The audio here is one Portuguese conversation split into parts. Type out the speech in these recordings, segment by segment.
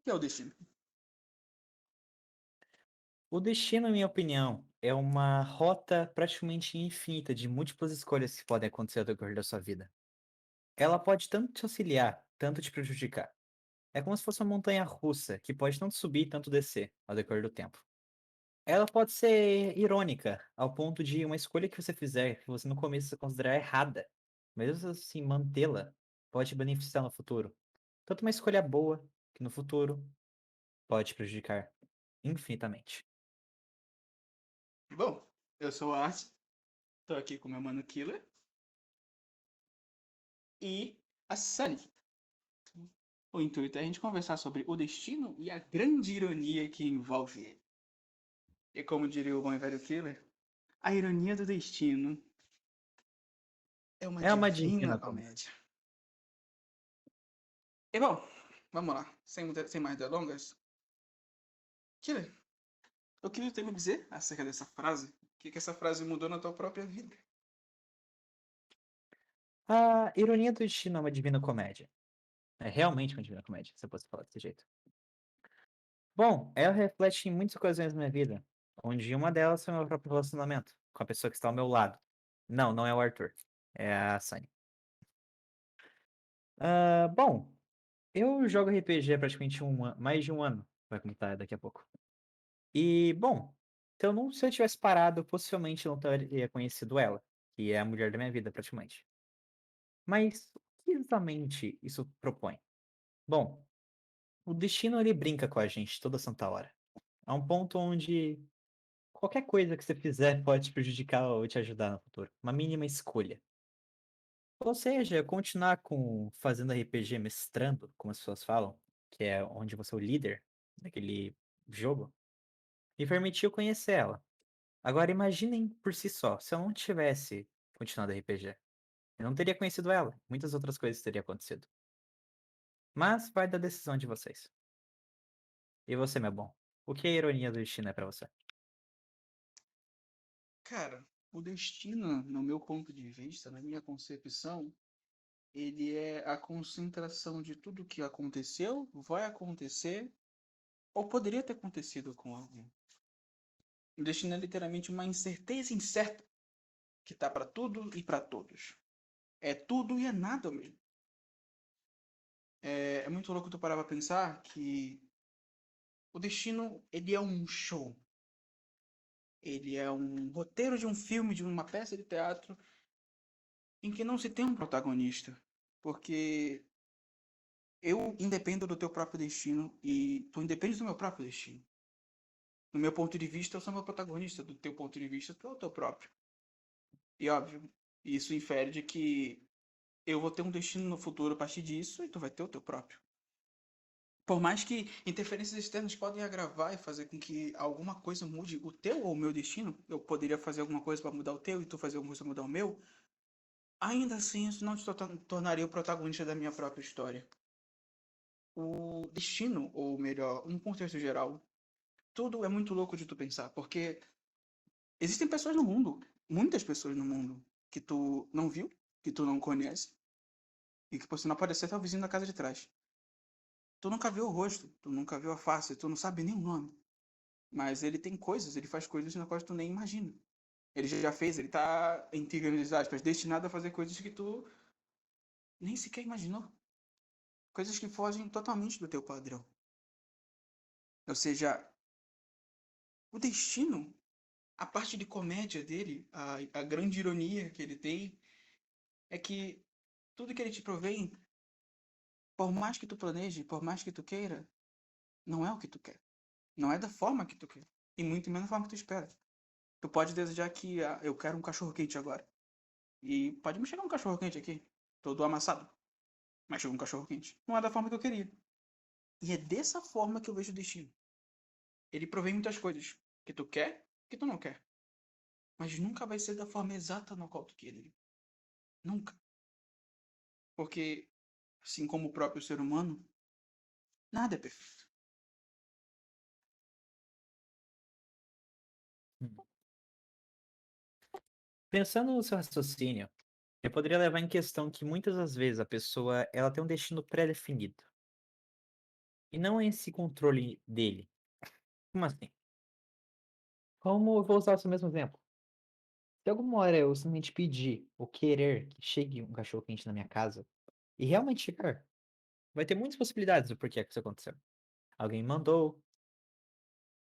que é o destino? O destino, em minha opinião, é uma rota praticamente infinita de múltiplas escolhas que podem acontecer ao decorrer da sua vida. Ela pode tanto te auxiliar, tanto te prejudicar. É como se fosse uma montanha russa que pode tanto subir e tanto descer ao decorrer do tempo. Ela pode ser irônica, ao ponto de uma escolha que você fizer, que você no começo considerar errada, mesmo assim mantê-la, pode te beneficiar no futuro. Tanto uma escolha boa, que no futuro pode te prejudicar infinitamente. Bom, eu sou o Art, tô aqui com meu mano Killer e a Sunny. O intuito é a gente conversar sobre o destino e a grande ironia que envolve ele. E como diria o bom e velho Killer, a ironia do destino é uma É uma divina divina como. comédia. E bom, vamos lá, sem mais delongas. Killer, o que você tem a me dizer acerca dessa frase? O que essa frase mudou na tua própria vida? A ironia do destino é uma divina comédia. É realmente uma divina comédia, se eu posso falar desse jeito. Bom, ela reflete em muitas ocasiões da minha vida, onde uma delas foi o meu próprio relacionamento, com a pessoa que está ao meu lado. Não, não é o Arthur, é a Sunny. Bom, eu jogo RPG há praticamente mais de um ano, vai comentar daqui a pouco. E, bom, então não, se eu tivesse parado, possivelmente eu não teria conhecido ela, que é a mulher da minha vida, praticamente. Mas o que exatamente isso propõe? Bom, o destino ele brinca com a gente toda santa hora. A um ponto onde qualquer coisa que você fizer pode te prejudicar ou te ajudar no futuro. Uma mínima escolha. Ou seja, continuar com fazendo RPG mestrando, como as pessoas falam, que é onde você é o líder daquele jogo, me permitiu conhecer ela. Agora imaginem por si só, se eu não tivesse continuado RPG, eu não teria conhecido ela, muitas outras coisas teriam acontecido. Mas vai da decisão de vocês. E você, meu bom? O que a ironia do destino é pra você? Cara, o destino, no meu ponto de vista, na minha concepção, ele é a concentração de tudo que aconteceu, vai acontecer ou poderia ter acontecido com alguém. O destino é literalmente uma incerteza incerta que tá para tudo e para todos. É tudo e é nada mesmo. É muito louco tu parar pra pensar que o destino, ele é um show. Ele é um roteiro de um filme, de uma peça de teatro, em que não se tem um protagonista. Porque eu independo do teu próprio destino e tu independe do meu próprio destino. Do meu ponto de vista, eu sou meu protagonista. Do teu ponto de vista, tu é o teu próprio. E óbvio, isso infere de que eu vou ter um destino no futuro a partir disso e tu vai ter o teu próprio. Por mais que interferências externas podem agravar e fazer com que alguma coisa mude o teu ou o meu destino, eu poderia fazer alguma coisa para mudar o teu e tu fazer alguma coisa para mudar o meu, ainda assim isso não te tornaria o protagonista da minha própria história. O destino, ou melhor, um contexto geral, tudo é muito louco de tu pensar, porque existem pessoas no mundo, muitas pessoas no mundo, que tu não viu, que tu não conhece, e que por sinal pode ser teu vizinho da casa de trás. Tu nunca viu o rosto, tu nunca viu a face, tu não sabe nem o nome. Mas ele tem coisas, ele faz coisas na qual tu nem imagina. Ele já fez, ele tá, entre grandes aspas, destinado a fazer coisas que tu nem sequer imaginou. Coisas que fogem totalmente do teu padrão. Ou seja, o destino, a parte de comédia dele, a grande ironia que ele tem, é que tudo que ele te provém, por mais que tu planeje, por mais que tu queira, não é o que tu quer. Não é da forma que tu quer. E muito menos da forma que tu espera. Tu pode desejar que eu quero um cachorro quente agora. E pode me chegar um cachorro quente aqui, todo amassado. Mas chegou um cachorro quente. Não é da forma que eu queria. E é dessa forma que eu vejo o destino. Ele provém muitas coisas que tu quer, que tu não quer. Mas nunca vai ser da forma exata na qual tu queria. Nunca. Porque, assim como o próprio ser humano, nada é perfeito. Hum. Pensando no seu raciocínio, eu poderia levar em questão que muitas das vezes a pessoa ela tem um destino pré-definido. e não esse controle dele. Como assim? Como eu vou usar o seu mesmo exemplo? Se alguma hora eu simplesmente pedir ou querer que chegue um cachorro-quente na minha casa, e realmente chegar, vai ter muitas possibilidades do porquê que isso aconteceu. Alguém mandou,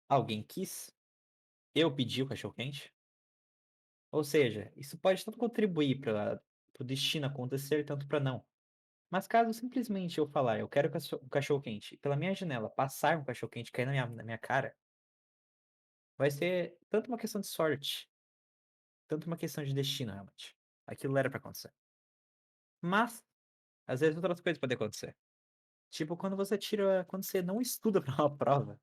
alguém quis, eu pedi o cachorro-quente. Ou seja, isso pode tanto contribuir para o destino acontecer, tanto para não. Mas caso simplesmente eu falar: "Eu quero um cachorro-quente", e pela minha janela passar um cachorro-quente cair na minha cara, vai ser tanto uma questão de sorte, tanto uma questão de destino, realmente. Aquilo era para acontecer. Mas, às vezes outras coisas podem acontecer. Tipo quando você não estuda para uma prova,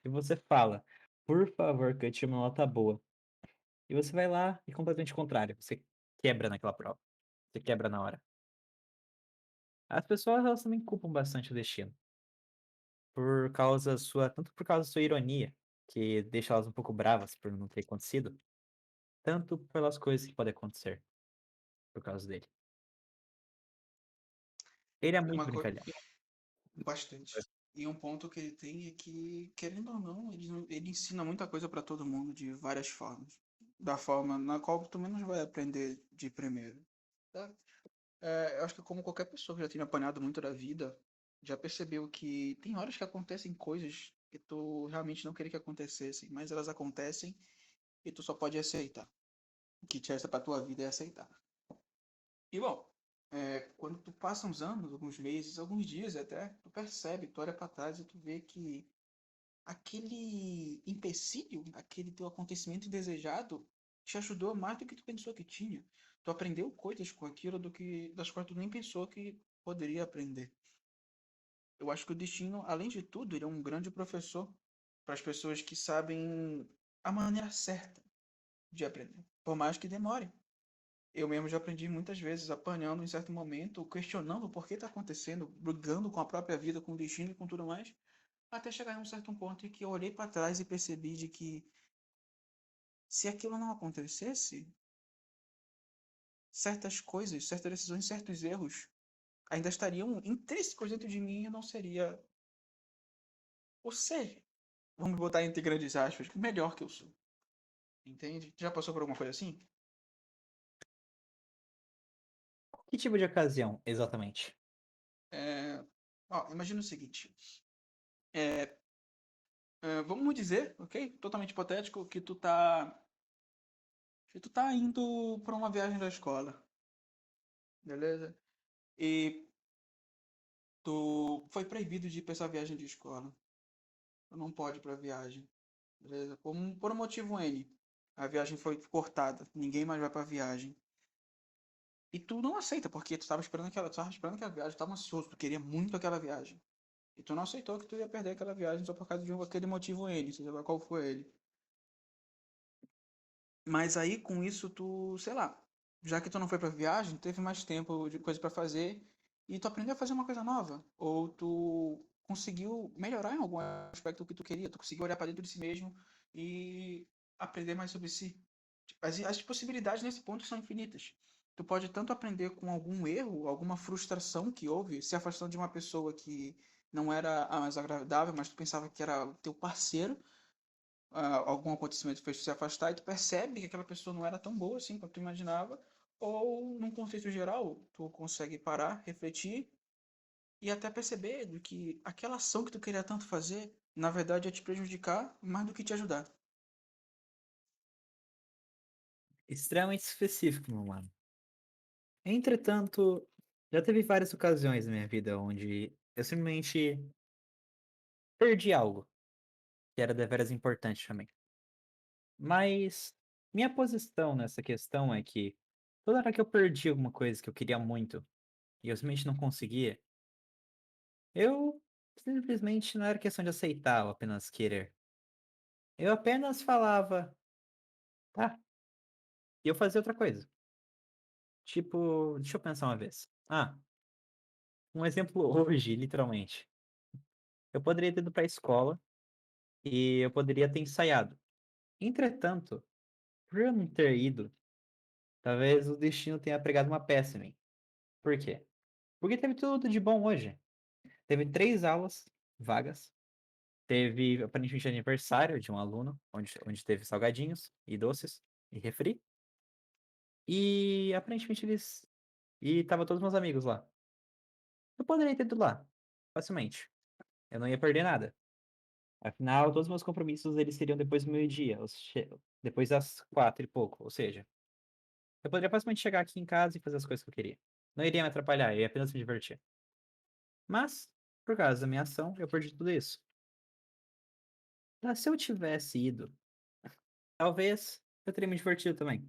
e você fala: "Por favor, que eu tire uma nota boa", e você vai lá e completamente o contrário, você quebra naquela prova, você quebra na hora. As pessoas, elas também culpam bastante o destino, tanto por causa da sua ironia, que deixa elas um pouco bravas por não ter acontecido, tanto pelas coisas que podem acontecer por causa dele. Ele é muito Uma coisa brincalhão. bastante. E um ponto que ele tem é que, querendo ou não, ele ensina muita coisa para todo mundo de várias formas. Da forma na qual tu menos vai aprender de primeiro. Tá? Eu acho que como qualquer pessoa que já tenha apanhado muito da vida, já percebeu que tem horas que acontecem coisas que tu realmente não queria que acontecessem, mas elas acontecem e tu só pode aceitar. O que te resta pra tua vida é aceitar. E bom, quando tu passa uns anos, alguns meses, alguns dias até, tu percebe, tu olha pra trás e tu vê que aquele empecilho, aquele teu acontecimento indesejado, te ajudou mais do que tu pensou que tinha. Tu aprendeu coisas com aquilo das quais tu nem pensou que poderia aprender. Eu acho que o destino, além de tudo, ele é um grande professor para as pessoas que sabem a maneira certa de aprender, por mais que demore. Eu mesmo já aprendi muitas vezes apanhando em certo momento, questionando o porquê está acontecendo, brigando com a própria vida, com o destino e com tudo mais, até chegar em um certo ponto em que eu olhei para trás e percebi de que se aquilo não acontecesse, certas coisas, certas decisões, certos erros ainda estariam intrínsecos dentro de mim e eu não seria o ser, vamos botar entre grandes aspas, o melhor que eu sou. Entende? Já passou por alguma coisa assim? Que tipo de ocasião, exatamente? É... Imagina o seguinte. É, vamos dizer, ok? Totalmente hipotético, que tu tá indo para uma viagem da escola, beleza? E tu foi proibido de ir para essa viagem de escola. Tu não pode ir para a viagem, beleza? Por um motivo N. A viagem foi cortada, ninguém mais vai para a viagem. E tu não aceita, porque tu tava esperando aquela viagem, tu tava ansioso, tu queria muito aquela viagem. E tu não aceitou que tu ia perder aquela viagem só por causa de aquele motivo N, seja lá qual for ele. Mas aí com isso tu, sei lá, já que tu não foi pra viagem, teve mais tempo de coisa pra fazer e tu aprendeu a fazer uma coisa nova, ou tu conseguiu melhorar em algum aspecto que tu queria, tu conseguiu olhar pra dentro de si mesmo e aprender mais sobre si. As possibilidades nesse ponto são infinitas. Tu pode tanto aprender com algum erro, alguma frustração que houve, se afastando de uma pessoa que não era a mais agradável, mas tu pensava que era o teu parceiro, algum acontecimento fez tu se afastar e tu percebe que aquela pessoa não era tão boa assim quanto tu imaginava, ou num contexto geral, tu consegue parar, refletir e até perceber do que aquela ação que tu queria tanto fazer, na verdade ia te prejudicar mais do que te ajudar. Extremamente específico, meu mano. Entretanto, já teve várias ocasiões na minha vida onde eu simplesmente perdi algo, que era deveras importante também. Mas minha posição nessa questão é que toda hora que eu perdi alguma coisa que eu queria muito e eu simplesmente não conseguia, eu simplesmente não era questão de aceitar ou apenas querer. Eu apenas falava, tá, e eu fazia outra coisa. Tipo, deixa eu pensar uma vez. Um exemplo hoje, literalmente. Eu poderia ter ido pra escola e eu poderia ter ensaiado. Entretanto, por eu não ter ido, talvez o destino tenha pregado uma peça em mim. Por quê? Porque teve tudo de bom hoje. Teve 3 aulas, vagas. Teve aparentemente aniversário de um aluno, onde teve salgadinhos e doces e refri. E aparentemente eles. E tava todos meus amigos lá. Eu poderia ter ido lá, facilmente. Eu não ia perder nada. Afinal, todos os meus compromissos eles seriam depois do meio-dia, depois das 4 e pouco. Ou seja, eu poderia facilmente chegar aqui em casa e fazer as coisas que eu queria. Não iria me atrapalhar, eu ia apenas me divertir. Mas, por causa da minha ação, eu perdi tudo isso. Mas se eu tivesse ido, talvez eu teria me divertido também.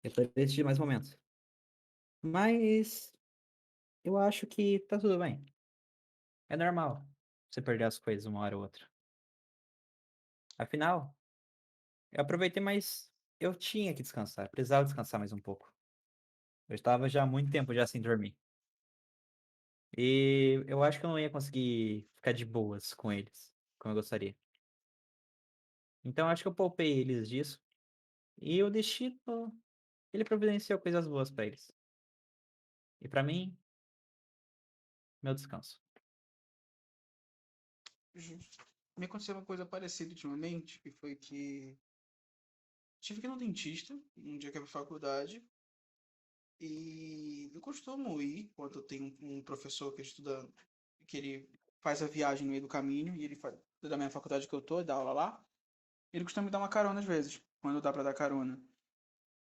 Eu teria tido mais momentos. Mas eu acho que tá tudo bem. É normal você perder as coisas uma hora ou outra. Afinal, eu aproveitei, mas eu tinha que descansar. Eu precisava descansar mais um pouco. Eu estava já há muito tempo já sem dormir. E eu acho que eu não ia conseguir ficar de boas com eles, como eu gostaria. Então acho que eu poupei eles disso. E o destino, ele providenciou coisas boas pra eles. E pra mim, meu descanso. Justo. Me aconteceu uma coisa parecida ultimamente, que foi que tive que ir no dentista um dia que eu fui pra faculdade. E eu costumo ir quando eu tenho um professor que estuda, que ele faz a viagem no meio do caminho, e ele faz da minha faculdade que eu tô, dá aula lá. Ele costuma me dar uma carona às vezes, quando dá pra dar carona.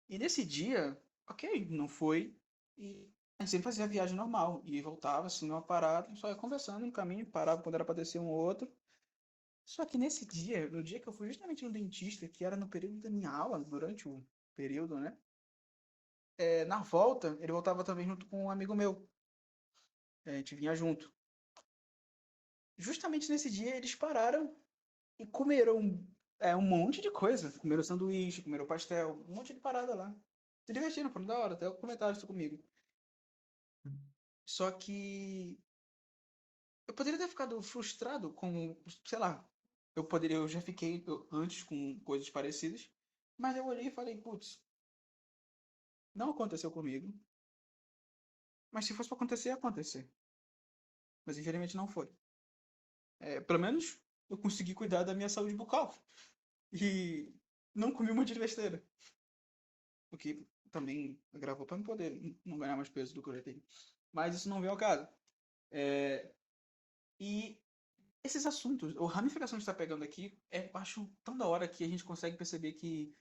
E nesse dia, ok, não foi. E a gente sempre fazia a viagem normal. E voltava, assim, numa parada, só ia conversando no caminho, parava quando era pra descer um ou outro. Só que nesse dia, no dia que eu fui justamente no dentista, que era no período da minha aula, durante o período, né? Na volta, ele voltava também junto com um amigo meu. A gente vinha junto. Justamente nesse dia, eles pararam e comeram um monte de coisa. Comeram sanduíche, comeram pastel, um monte de parada lá. Se divertindo, foi da hora, até comentaram isso comigo. Só que eu poderia ter ficado frustrado com, sei lá, eu já fiquei antes com coisas parecidas, mas eu olhei e falei, putz, não aconteceu comigo, mas se fosse pra acontecer, ia acontecer. Mas infelizmente não foi. Pelo menos eu consegui cuidar da minha saúde bucal e não comi um monte de besteira, o que também agravou para eu poder não ganhar mais peso do que eu já tenho. Mas isso não vem ao caso. É, e esses assuntos, a ramificação que está pegando aqui, eu acho tão da hora que a gente consegue perceber que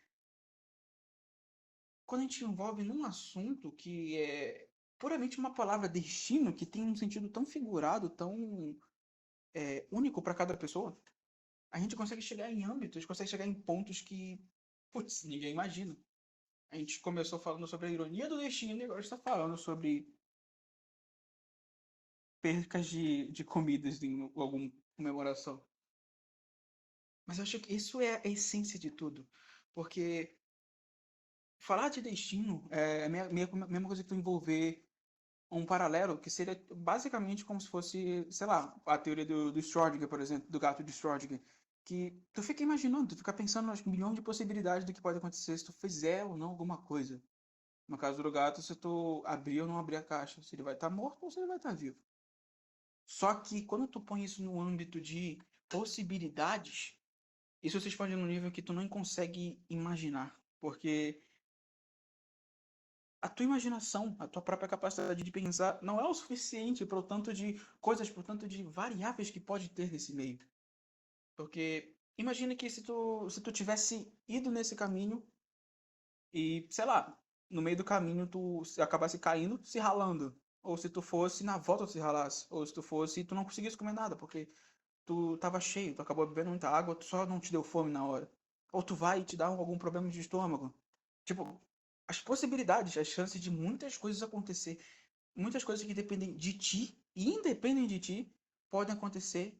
quando a gente envolve num assunto que é puramente uma palavra destino, que tem um sentido tão figurado, tão único para cada pessoa, a gente consegue chegar em âmbitos, consegue chegar em pontos que, putz, ninguém imagina. A gente começou falando sobre a ironia do destino e agora está falando sobre percas de comidas em alguma comemoração. Mas eu acho que isso é a essência de tudo. Porque falar de destino é a mesma coisa que tu envolver um paralelo que seria basicamente como se fosse, sei lá, a teoria do Schrödinger, por exemplo, do gato de Schrödinger, que tu fica imaginando, tu fica pensando nas milhões de possibilidades do que pode acontecer se tu fizer ou não alguma coisa. No caso do gato, se tu abrir ou não abrir a caixa, se ele vai estar morto ou se ele vai estar vivo. Só que quando tu põe isso no âmbito de possibilidades, isso se expande num nível que tu não consegue imaginar, porque a tua imaginação, a tua própria capacidade de pensar não é o suficiente para o tanto de coisas, para o tanto de variáveis que pode ter nesse meio. Porque imagine que se tu tivesse ido nesse caminho e, sei lá, no meio do caminho tu acabasse caindo, se ralando. Ou se tu fosse na volta tu se ralasse. Ou se tu fosse e tu não conseguisse comer nada, porque tu tava cheio, tu acabou bebendo muita água, tu só não te deu fome na hora. Ou tu vai e te dá algum problema de estômago. Tipo, as possibilidades, as chances de muitas coisas acontecer, muitas coisas que dependem de ti e independem de ti, podem acontecer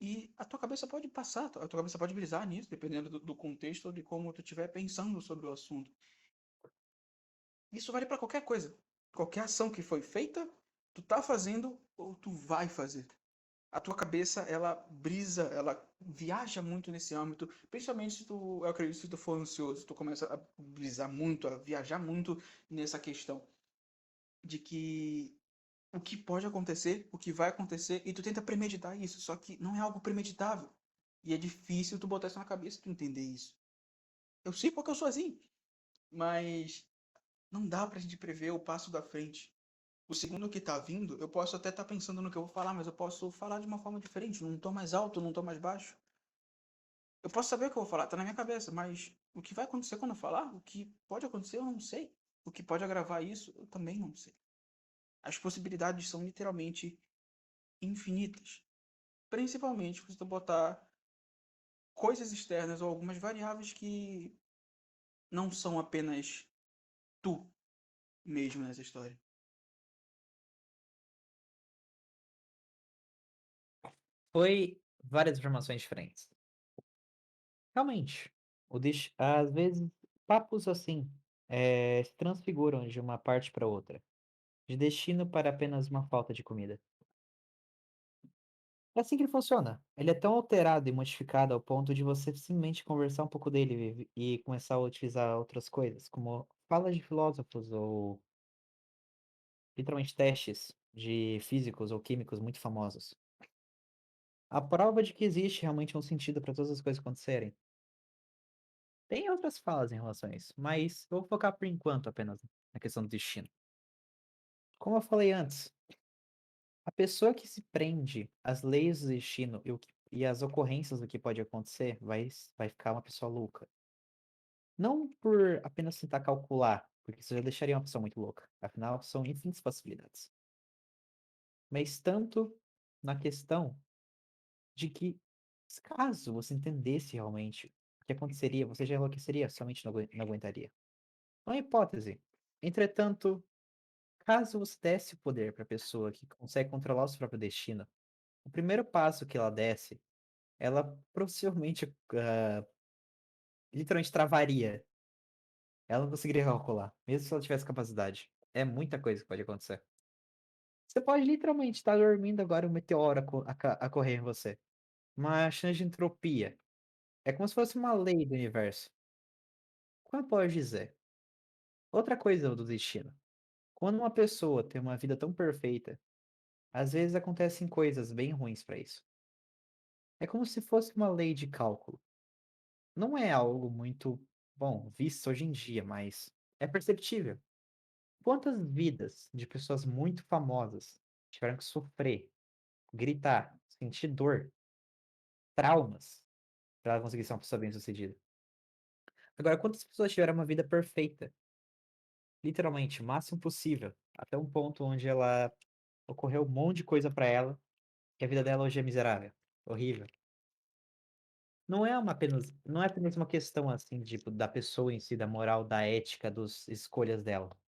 e a tua cabeça pode passar, a tua cabeça pode brisar nisso, dependendo do contexto ou de como tu estiver pensando sobre o assunto. Isso vale para qualquer coisa. Qualquer ação que foi feita, tu tá fazendo ou tu vai fazer. A tua cabeça, ela brisa, ela viaja muito nesse âmbito, principalmente se tu, eu acredito, se tu for ansioso, tu começa a brisar muito, a viajar muito nessa questão de que o que pode acontecer, o que vai acontecer, e tu tenta premeditar isso, só que não é algo premeditável. E é difícil tu botar isso na cabeça e tu entender isso. Eu sei porque eu sou assim, mas não dá pra gente prever o passo da frente. O segundo que tá vindo, eu posso até estar pensando no que eu vou falar, mas eu posso falar de uma forma diferente, num tom mais alto, num tom mais baixo. Eu posso saber o que eu vou falar, tá na minha cabeça, mas o que vai acontecer quando eu falar, o que pode acontecer, eu não sei. O que pode agravar isso, eu também não sei. As possibilidades são literalmente infinitas. Principalmente se tu botar coisas externas ou algumas variáveis que não são apenas tu mesmo nessa história. Foi várias informações diferentes. Realmente, às vezes, papos assim se transfiguram de uma parte para outra, de destino para apenas uma falta de comida. É assim que ele funciona. Ele é tão alterado e modificado ao ponto de você simplesmente conversar um pouco dele e começar a utilizar outras coisas, como falas de filósofos ou literalmente testes de físicos ou químicos muito famosos. A prova de que existe realmente um sentido para todas as coisas acontecerem. Tem outras falas em relação a isso, mas eu vou focar por enquanto apenas na questão do destino. Como eu falei antes, a pessoa que se prende às leis do destino e às ocorrências do que pode acontecer vai ficar uma pessoa louca. Não por apenas tentar calcular, porque isso já deixaria uma pessoa muito louca. Afinal, são infinitas possibilidades. Mas tanto na questão de que, caso você entendesse realmente o que aconteceria, você já enlouqueceria, somente não aguentaria. É uma hipótese. Entretanto, caso você desse o poder para a pessoa que consegue controlar o seu próprio destino, o primeiro passo que ela desse, ela possivelmente, literalmente travaria. Ela não conseguiria calcular, mesmo se ela tivesse capacidade. É muita coisa que pode acontecer. Você pode literalmente estar dormindo agora e um meteoro a correr em você. Uma chance de entropia. É como se fosse uma lei do universo. Como eu posso dizer? Outra coisa do destino. Quando uma pessoa tem uma vida tão perfeita, às vezes acontecem coisas bem ruins para isso. É como se fosse uma lei de cálculo. Não é algo muito bom visto hoje em dia, mas é perceptível. Quantas vidas de pessoas muito famosas tiveram que sofrer, gritar, sentir dor, traumas, para ela conseguir ser uma pessoa bem-sucedida? Agora, quantas pessoas tiveram uma vida perfeita, literalmente, o máximo possível, até um ponto onde ela ocorreu um monte de coisa para ela, que a vida dela hoje é miserável, horrível. Não é apenas uma questão assim, tipo, da pessoa em si, da moral, da ética, das escolhas dela.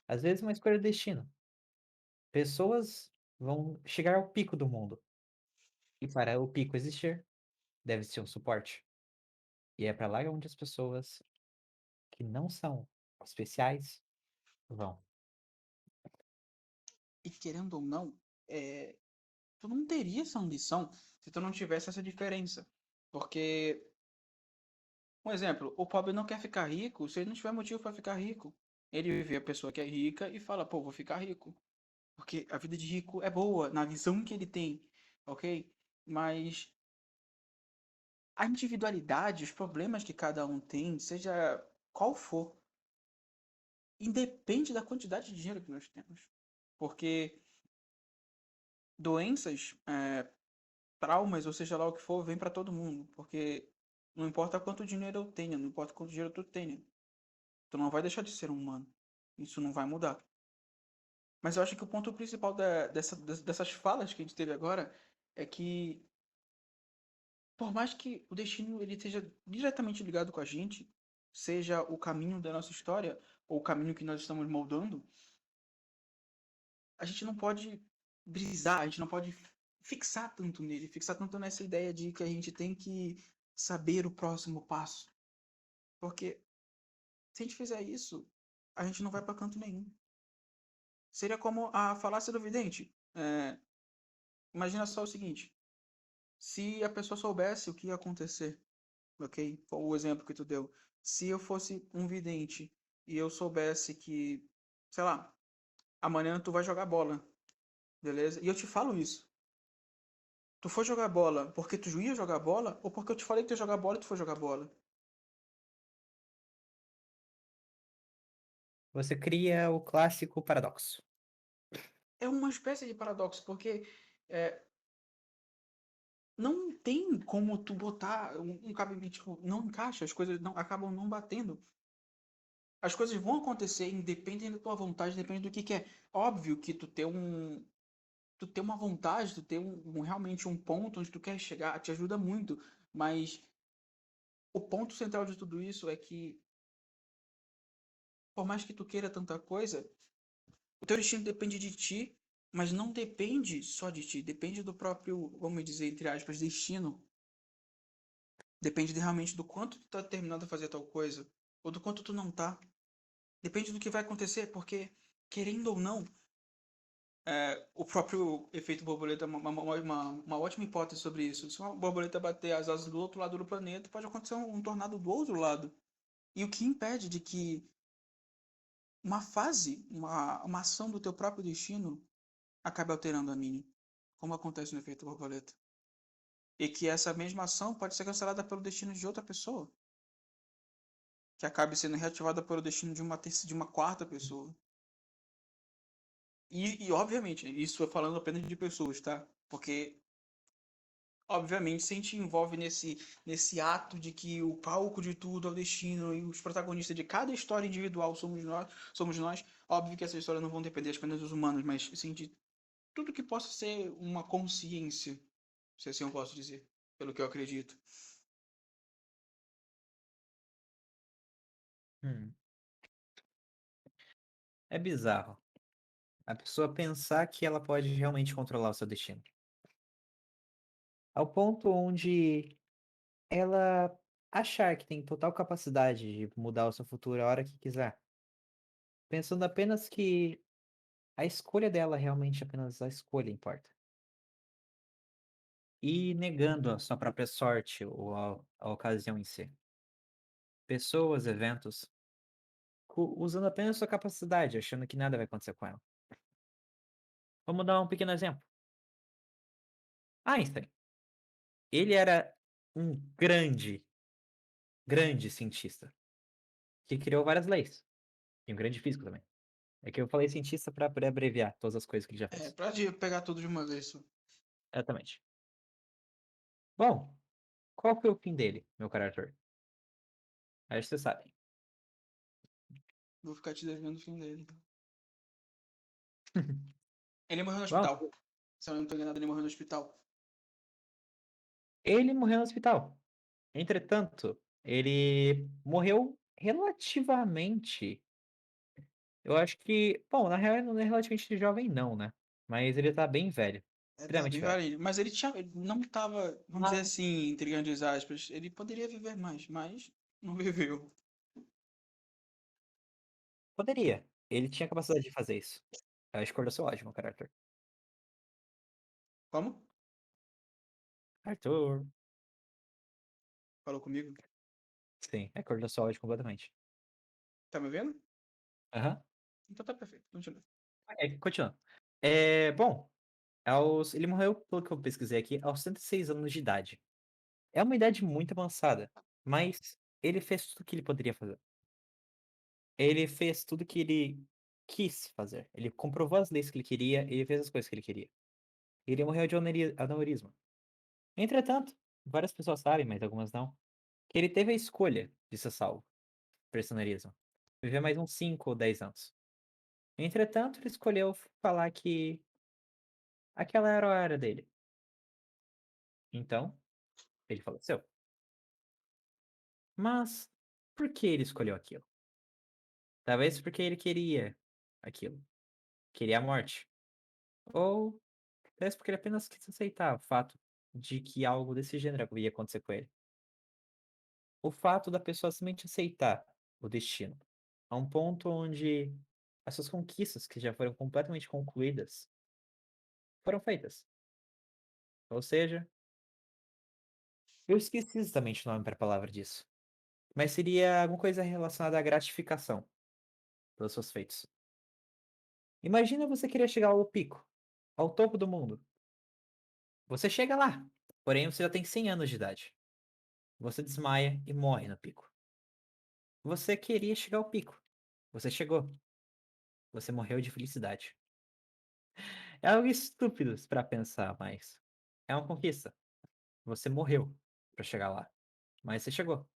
Às vezes é uma escolha do destino. Pessoas vão chegar ao pico do mundo. E para o pico existir, deve ser um suporte. E é para lá onde as pessoas que não são especiais vão. E querendo ou não, tu não teria essa ambição se tu não tivesse essa diferença. Porque, um exemplo, o pobre não quer ficar rico se ele não tiver motivo para ficar rico. Ele vê a pessoa que é rica e fala, pô, vou ficar rico. Porque a vida de rico é boa, na visão que ele tem, ok? Mas a individualidade, os problemas que cada um tem, seja qual for, independe da quantidade de dinheiro que nós temos. Porque doenças, traumas, ou seja lá o que for, vem para todo mundo. Porque não importa quanto dinheiro eu tenha, não importa quanto dinheiro tu tenha, tu não vai deixar de ser um humano. Isso não vai mudar. Mas eu acho que o ponto principal dessas falas que a gente teve agora é que, por mais que o destino ele esteja diretamente ligado com a gente, seja o caminho da nossa história ou o caminho que nós estamos moldando, a gente não pode brisar, a gente não pode fixar tanto nele, fixar tanto nessa ideia de que a gente tem que saber o próximo passo. Porque se a gente fizer isso, a gente não vai para canto nenhum. Seria como a falácia do vidente. Imagina só o seguinte: se a pessoa soubesse o que ia acontecer, ok? O exemplo que tu deu. Se eu fosse um vidente e eu soubesse que, sei lá, amanhã tu vai jogar bola beleza? E eu te falo isso. Tu foi jogar bola porque tu ia jogar bola ou porque eu te falei que tu ia jogar bola e tu foi jogar bola? Você cria o clássico paradoxo. É uma espécie de paradoxo, porque é, não tem como tu botar um cabimento, tipo, não encaixa, as coisas não acabam não batendo. As coisas vão acontecer independente da tua vontade, depende do que é. Óbvio que tu ter uma vontade, tu ter realmente um ponto onde tu quer chegar, te ajuda muito, mas o ponto central de tudo isso é que por mais que tu queira tanta coisa, o teu destino depende de ti, mas não depende só de ti, depende do próprio, vamos dizer, entre aspas, destino. Depende realmente do quanto tu tá terminado a fazer tal coisa, ou do quanto tu não tá. Depende do que vai acontecer, porque, querendo ou não, o próprio efeito borboleta é uma ótima hipótese sobre isso. Se uma borboleta bater as asas do outro lado do planeta, pode acontecer um tornado do outro lado. E o que impede de que uma fase, uma ação do teu próprio destino acabe alterando a minha, como acontece no efeito borboleta. E que essa mesma ação pode ser cancelada pelo destino de outra pessoa, que acabe sendo reativada pelo destino de uma quarta pessoa. Obviamente, isso é falando apenas de pessoas, tá? Porque, obviamente, se a gente envolve nesse ato de que o palco de tudo é o destino e os protagonistas de cada história individual somos nós, óbvio que essa história não vão depender apenas dos humanos, mas sim de tudo que possa ser uma consciência, se assim eu posso dizer, pelo que eu acredito. Hum. É bizarro. A pessoa pensar que ela pode realmente controlar o seu destino. Ao ponto onde ela achar que tem total capacidade de mudar o seu futuro a hora que quiser. Pensando apenas que a escolha dela realmente apenas a escolha importa. E negando a sua própria sorte ou a ocasião em si. Pessoas, eventos, usando apenas sua capacidade, achando que nada vai acontecer com ela. Vamos dar um pequeno exemplo. Einstein. Ele era um grande cientista, que criou várias leis. E um grande físico também. É que eu falei cientista para poder abreviar todas as coisas que ele já É, fez. pra pegar tudo de uma vez só. Exatamente. Bom, qual foi o fim dele, meu caro Arthur? Acho que você sabe. Vou ficar te devendo o fim dele. Ele morreu no Bom, hospital. Se eu não tô enganado, ele morreu no hospital. ele morreu no hospital. Entretanto, ele morreu relativamente. Eu acho que. Bom, na real, ele não é relativamente jovem, não, né? Mas ele tá bem velho. É, tá Extremamente bem velho. velho. Mas ele não tava, vamos dizer Ah, assim, entre grandes aspas, ele poderia viver mais, mas não viveu. poderia. Ele tinha capacidade de fazer isso. A escolha sua ótima, cara, Arthur. Como? Arthur. Falou comigo? Sim, a escolha sua ótima completamente. Tá me vendo? Aham. Então tá perfeito. Continua. Continuando. Bom, ele morreu, pelo que eu pesquisei aqui, aos 106 anos de idade. É uma idade muito avançada, mas ele fez tudo o que ele poderia fazer. Ele fez tudo que ele quis fazer. Ele comprovou as leis que ele queria, ele fez as coisas que ele queria. Ele morreu de aneurisma. Entretanto, várias pessoas sabem, mas algumas não, que ele teve a escolha de ser salvo por esse aneurisma. Viver mais uns 5 ou 10 anos. Entretanto, ele escolheu falar que aquela era a hora dele. Então, ele faleceu. Mas por que ele escolheu aquilo? Talvez porque ele queria aquilo. Queria a morte. Ou talvez porque ele apenas quis aceitar o fato de que algo desse gênero ia acontecer com ele. O fato da pessoa simplesmente aceitar o destino. A um ponto onde as suas conquistas, que já foram completamente concluídas, foram feitas. Ou seja, eu esqueci exatamente o nome para a palavra disso. Mas seria alguma coisa relacionada à gratificação pelos seus feitos. Imagina você querer chegar ao pico. ao topo do mundo. Você chega lá, porém você já tem 100 anos de idade. Você desmaia e morre no pico. Você queria chegar ao pico. Você chegou. Você morreu de felicidade. É algo estúpido pra pensar, mas é uma conquista. Você morreu pra chegar lá, mas você chegou.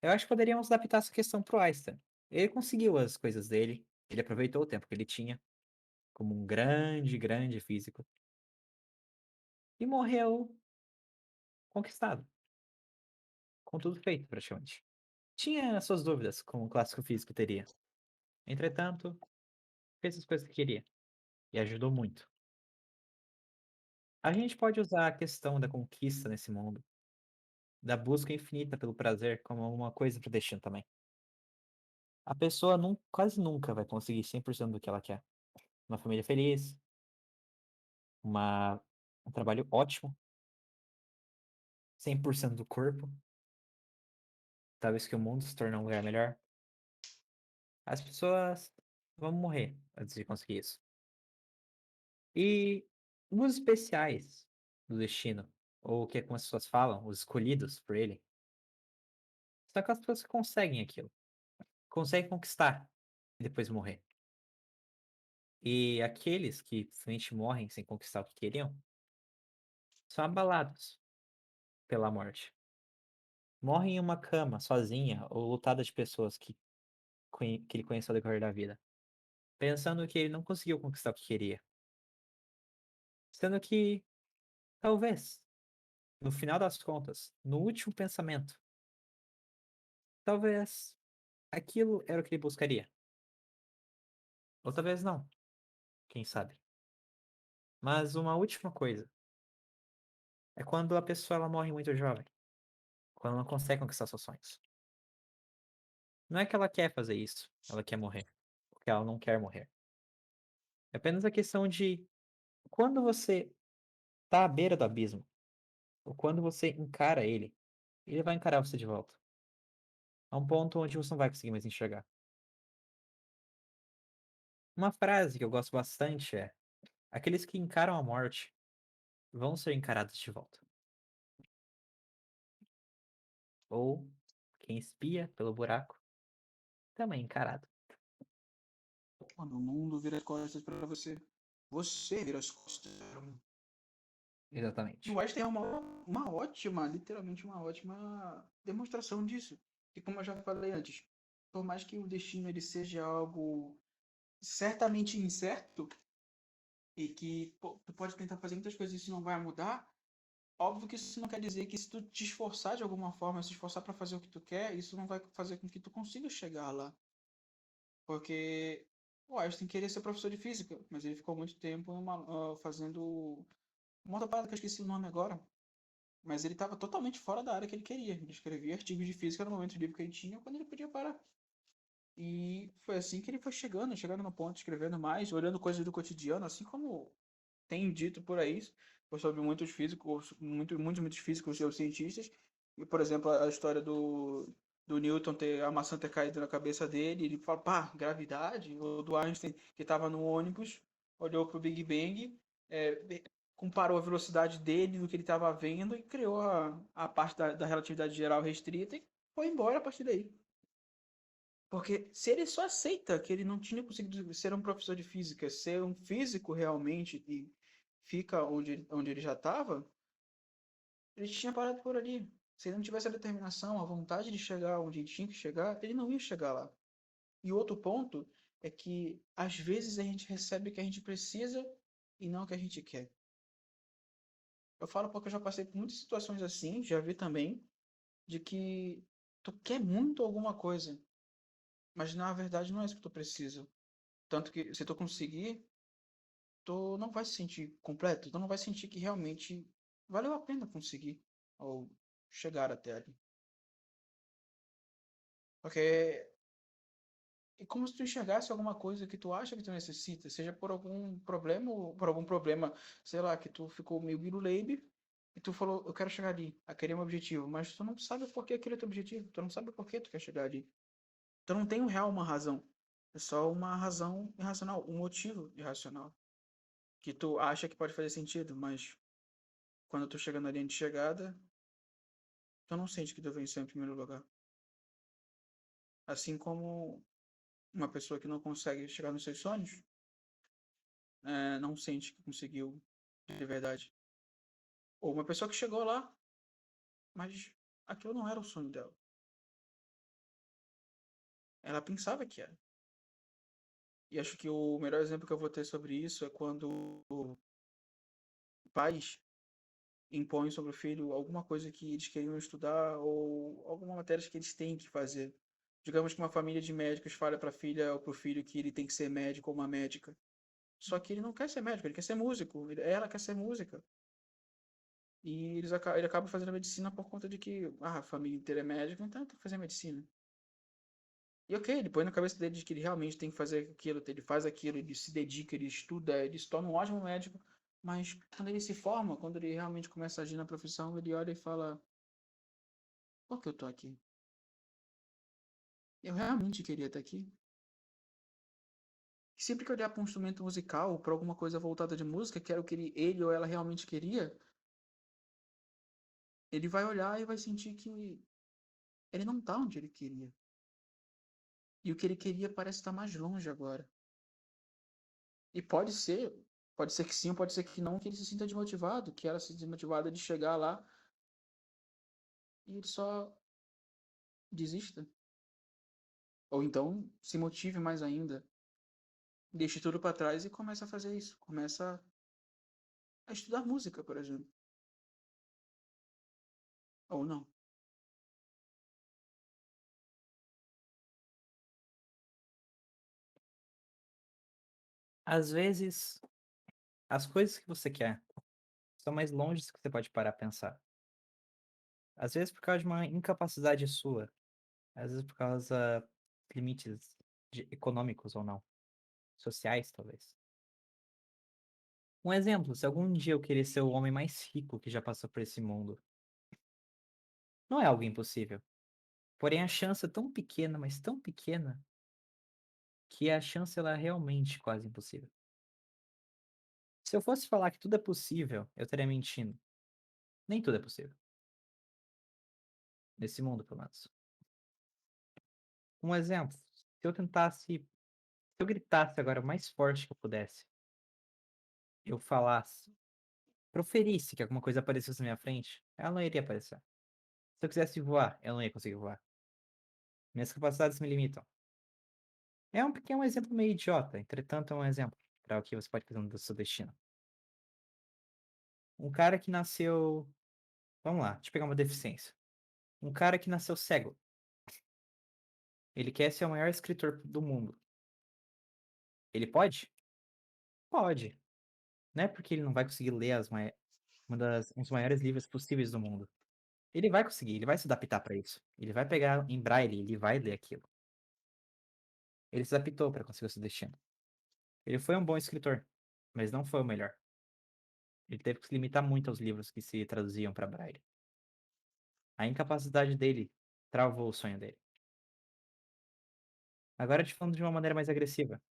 Eu acho que poderíamos adaptar essa questão pro Einstein. Ele conseguiu as coisas dele, ele aproveitou o tempo que ele tinha, como um grande, grande físico, e morreu conquistado, com tudo feito, praticamente. Tinha suas dúvidas, como o clássico físico teria. Entretanto, fez as coisas que queria, e ajudou muito. A gente pode usar a questão da conquista nesse mundo, da busca infinita pelo prazer, como uma coisa pro destino também. A pessoa quase nunca vai conseguir 100% do que ela quer. Uma família feliz, uma, um trabalho ótimo, 100% do corpo, talvez que o mundo se torne um lugar melhor. As pessoas vão morrer antes de conseguir isso. E os especiais do destino, ou o que como as pessoas falam, os escolhidos por ele, são aquelas pessoas que conseguem aquilo, conseguem conquistar e depois morrer. E aqueles que simplesmente morrem sem conquistar o que queriam, são abalados pela morte. Morrem em uma cama, sozinha, ou lotada de pessoas que ele conheceu ao decorrer da vida, pensando que ele não conseguiu conquistar o que queria. Sendo que, talvez, no final das contas, no último pensamento, talvez aquilo era o que ele buscaria. Ou talvez não, quem sabe. Mas uma última coisa é quando a pessoa ela morre muito jovem, quando ela não consegue conquistar seus sonhos. Não é que ela quer fazer isso, ela quer morrer, porque ela não quer morrer. É apenas a questão de quando você tá à beira do abismo, ou quando você encara ele, ele vai encarar você de volta. A um ponto onde você não vai conseguir mais enxergar. Uma frase que eu gosto bastante é: aqueles que encaram a morte vão ser encarados de volta. Ou quem espia pelo buraco também é encarado. Quando o mundo vira as costas para você, você vira as costas para o mundo. E o Exatamente. Einstein é uma ótima, literalmente uma ótima demonstração disso. E como eu já falei antes, por mais que o destino ele seja algo certamente incerto e que tu pode tentar fazer muitas coisas e isso não vai mudar, óbvio que isso não quer dizer que se tu te esforçar de alguma forma, se esforçar para fazer o que tu quer, isso não vai fazer com que tu consiga chegar lá. Porque o Einstein queria ser professor de física, mas ele ficou muito tempo fazendo uma outra parada que eu esqueci o nome agora. Mas ele estava totalmente fora da área que ele queria. Ele escrevia artigos de física no momento livre que ele tinha, quando ele podia parar. E foi assim que ele foi chegando no ponto, escrevendo mais, olhando coisas do cotidiano, assim como tem dito por aí, sobre muitos físicos, muitos físicos e cientistas. E, por exemplo, a história do Newton ter a maçã ter caído na cabeça dele, ele fala, pá, gravidade, ou do Einstein que estava no ônibus, olhou para o Big Bang, comparou a velocidade dele do que ele estava vendo e criou a parte da relatividade geral restrita e foi embora a partir daí. Porque se ele só aceita que ele não tinha conseguido ser um professor de física, ser um físico realmente e fica onde ele já estava, ele tinha parado por ali. Se ele não tivesse a determinação, a vontade de chegar onde ele tinha que chegar, ele não ia chegar lá. E outro ponto é que às vezes a gente recebe o que a gente precisa e não o que a gente quer. Eu falo porque eu já passei por muitas situações assim, já vi também, de que tu quer muito alguma coisa, mas na verdade não é isso que tu precisa. Tanto que se tu conseguir, tu não vai se sentir completo, tu não vai sentir que realmente valeu a pena conseguir ou chegar até ali. Porque é como se tu enxergasse alguma coisa que tu acha que tu necessita, seja por algum problema ou por algum problema, sei lá, que tu ficou meio biruleibe e tu falou, eu quero chegar ali, aquele é meu objetivo, mas tu não sabe por que aquele é teu objetivo, tu não sabe por que tu quer chegar ali. Tu não tem um real uma razão, é só uma razão irracional, um motivo irracional. que tu acha que pode fazer sentido, mas quando tu chega na linha de chegada, tu não sente que tu venceu em primeiro lugar. Assim como uma pessoa que não consegue chegar nos seus sonhos, não sente que conseguiu de verdade. Ou uma pessoa que chegou lá, mas aquilo não era o sonho dela. Ela pensava que era. E acho que o melhor exemplo que eu vou ter sobre isso é quando pais impõem sobre o filho alguma coisa que eles queriam estudar ou alguma matéria que eles têm que fazer. Digamos que uma família de médicos fala para a filha ou para o filho que ele tem que ser médico ou uma médica. Só que ele não quer ser médico, ele quer ser músico. Ela quer ser música. E ele acaba fazendo medicina por conta de que a família inteira é médica, então tem que fazer medicina. E ok, ele põe na cabeça dele de que ele realmente tem que fazer aquilo, ele faz aquilo, ele se dedica, ele estuda, ele se torna um ótimo médico, mas quando ele se forma, quando ele realmente começa a agir na profissão, ele olha e fala: por que eu tô aqui? Eu realmente queria estar aqui? E sempre que eu olhar para um instrumento musical, para alguma coisa voltada de música, que era o que ele ou ela realmente queria, ele vai olhar e vai sentir que ele não tá onde ele queria. E o que ele queria parece estar mais longe agora. E pode ser que sim, pode ser que não, que ele se sinta desmotivado, que ela se desmotivada de chegar lá e ele só desista. Ou então se motive mais ainda, deixe tudo para trás e comece a fazer isso. Começa a estudar música, por exemplo. Ou não. Às vezes, as coisas que você quer são mais longe do que você pode parar a pensar. Às vezes por causa de uma incapacidade sua, às vezes por causa de limites econômicos ou não, sociais talvez. Um exemplo, se algum dia eu querer ser o homem mais rico que já passou por esse mundo, não é algo impossível. Porém, a chance é tão pequena, mas tão pequena, que a chance ela é realmente quase impossível. Se eu fosse falar que tudo é possível, eu estaria mentindo. Nem tudo é possível. Nesse mundo, pelo menos. Um exemplo, se eu gritasse agora o mais forte que eu pudesse, eu falasse, proferisse que alguma coisa aparecesse na minha frente, ela não iria aparecer. Se eu quisesse voar, eu não ia conseguir voar. Minhas capacidades me limitam. É um pequeno exemplo meio idiota, entretanto é um exemplo para o que você pode fazer no seu destino. Um cara que nasceu. Vamos lá, deixa eu pegar uma deficiência. Um cara que nasceu cego. Ele quer ser o maior escritor do mundo. Ele pode? Pode. Não é porque ele não vai conseguir ler um dos maiores livros possíveis do mundo. Ele vai conseguir, ele vai se adaptar para isso. Ele vai pegar em braille, ele vai ler aquilo. Ele se adaptou para conseguir o seu destino. Ele foi um bom escritor, mas não foi o melhor. Ele teve que se limitar muito aos livros que se traduziam para braille. A incapacidade dele travou o sonho dele. Agora te falando de uma maneira mais agressiva.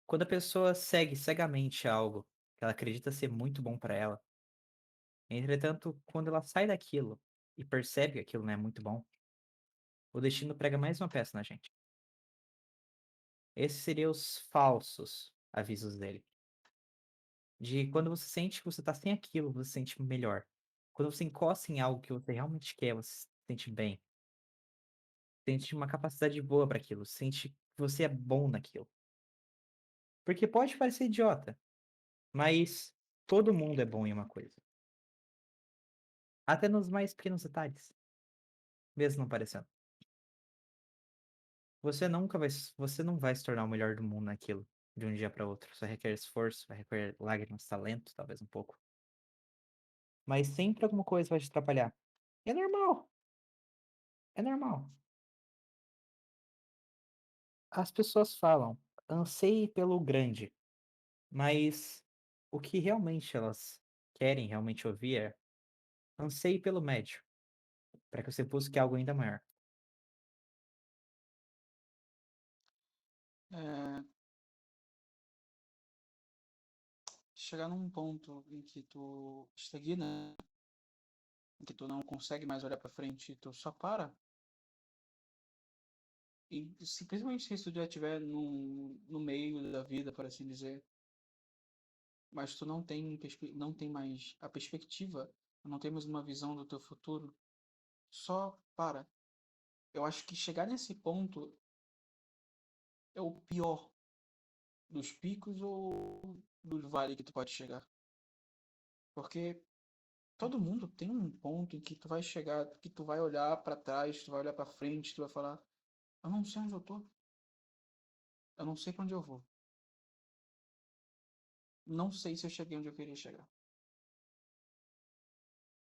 Quando a pessoa segue cegamente algo que ela acredita ser muito bom para ela, entretanto, quando ela sai daquilo e percebe que aquilo não é muito bom, o destino prega mais uma peça na gente. Esses seriam os falsos avisos dele. De quando você sente que você tá sem aquilo, você se sente melhor. Quando você encosta em algo que você realmente quer, você se sente bem. Sente uma capacidade boa para aquilo, sente que você é bom naquilo. Porque pode parecer idiota, mas todo mundo é bom em uma coisa. Até nos mais pequenos detalhes, mesmo não parecendo. Você não vai se tornar o melhor do mundo naquilo de um dia para outro. Isso requer esforço, vai requer lágrimas, talento, talvez um pouco. Mas sempre alguma coisa vai te atrapalhar. E é normal, é normal. As pessoas falam, anseie pelo grande, mas o que realmente elas querem realmente ouvir é anseie pelo médio, para que você busque algo ainda maior. É, chegar num ponto em que tu estagna, em que tu não consegue mais olhar pra frente, tu só para. E simplesmente se tu já estiver no meio da vida, por assim dizer, mas tu não tem mais a perspectiva, não tem mais uma visão do teu futuro, só para. Eu acho que chegar nesse ponto é o pior dos picos ou dos vales que tu pode chegar. Porque todo mundo tem um ponto em que tu vai chegar, que tu vai olhar pra trás, tu vai olhar pra frente, tu vai falar: eu não sei onde eu tô, eu não sei pra onde eu vou, não sei se eu cheguei onde eu queria chegar.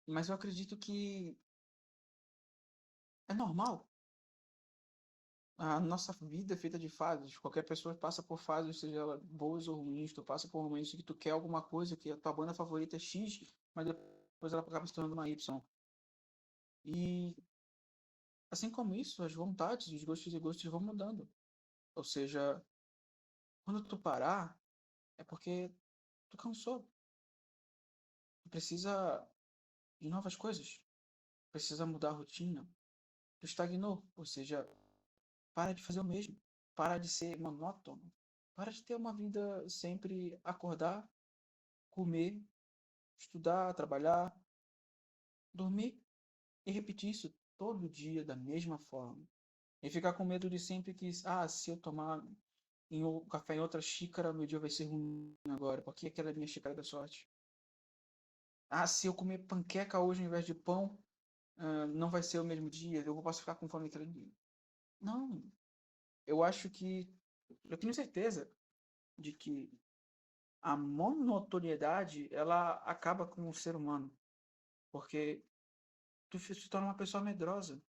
Mas eu acredito que é normal. A nossa vida é feita de fases. Qualquer pessoa passa por fases, seja ela boas ou ruins. Tu passa por momentos que tu quer alguma coisa, que a tua banda favorita é X, mas depois ela acaba se tornando uma Y. E assim como isso, as vontades, os gostos e gostos vão mudando. Ou seja, quando tu parar, é porque tu cansou. Tu precisa de novas coisas. Precisa mudar a rotina. Tu estagnou. Ou seja, para de fazer o mesmo. Para de ser monótono. Para de ter uma vida sempre acordar, comer, estudar, trabalhar, dormir e repetir isso todo dia da mesma forma. E ficar com medo de sempre que, se eu tomar café em outra xícara, meu dia vai ser ruim agora, porque aquela é a minha xícara da sorte. Se eu comer panqueca hoje ao invés de pão, não vai ser o mesmo dia, eu posso ficar com fome aquele dia. Não, eu acho que, eu tenho certeza de que a monotoriedade, ela acaba com o ser humano, porque tu se torna uma pessoa medrosa.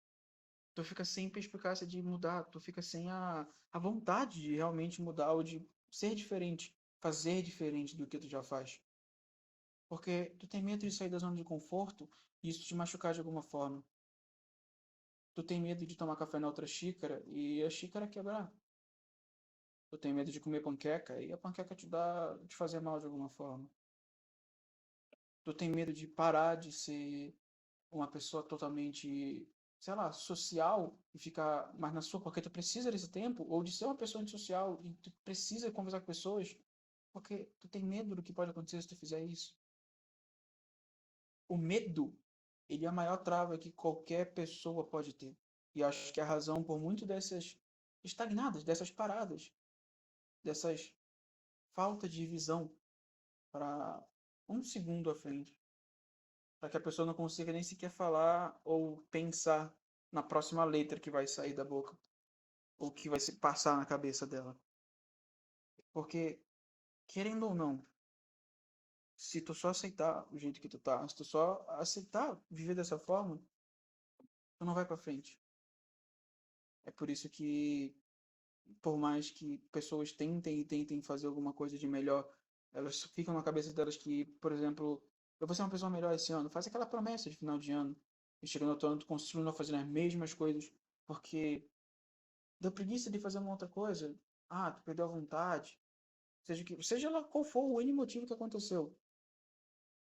Tu fica sem perspicácia de mudar, tu fica sem a vontade de realmente mudar ou de ser diferente, fazer diferente do que tu já faz. Porque tu tem medo de sair da zona de conforto e isso te machucar de alguma forma. Tu tem medo de tomar café na outra xícara e a xícara quebrar. Tu tem medo de comer panqueca e a panqueca te fazer mal de alguma forma. Tu tem medo de parar de ser uma pessoa totalmente, sei lá, social e ficar mais na sua, porque tu precisa desse tempo, ou de ser uma pessoa antissocial e tu precisa conversar com pessoas, porque tu tem medo do que pode acontecer se tu fizer isso. O medo, ele é a maior trava que qualquer pessoa pode ter. E acho que a razão por muito dessas estagnadas, dessas paradas, dessas falta de visão para um segundo à frente, para que a pessoa não consiga nem sequer falar ou pensar na próxima letra que vai sair da boca, ou que vai se passar na cabeça dela. Porque, querendo ou não, se tu só aceitar o jeito que tu tá, se tu só aceitar viver dessa forma, tu não vai para frente. É por isso que, por mais que pessoas tentem e tentem fazer alguma coisa de melhor, elas ficam na cabeça delas que, por exemplo, eu vou ser uma pessoa melhor esse ano. Faz aquela promessa de final de ano. E chega no outro ano, tu continua fazendo as mesmas coisas, porque deu preguiça de fazer uma outra coisa. Tu perdeu a vontade. Seja lá qual for o N motivo que aconteceu.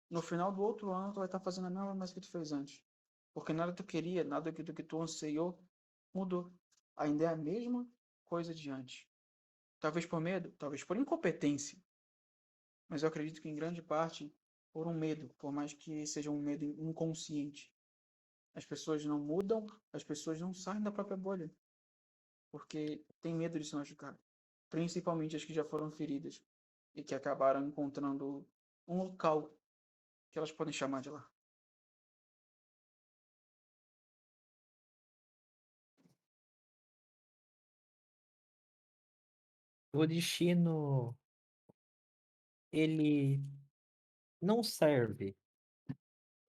No final do outro ano, tu vai estar fazendo a mesma coisa que tu fez antes. Porque nada que tu queria, nada do que tu ansiou, mudou. Ainda é a mesma coisa de antes. Talvez por medo, talvez por incompetência. Mas eu acredito que em grande parte por um medo, por mais que seja um medo inconsciente. As pessoas não mudam, as pessoas não saem da própria bolha, porque tem medo de se machucar. Principalmente as que já foram feridas e que acabaram encontrando um local que elas podem chamar de lá. O destino, ele não serve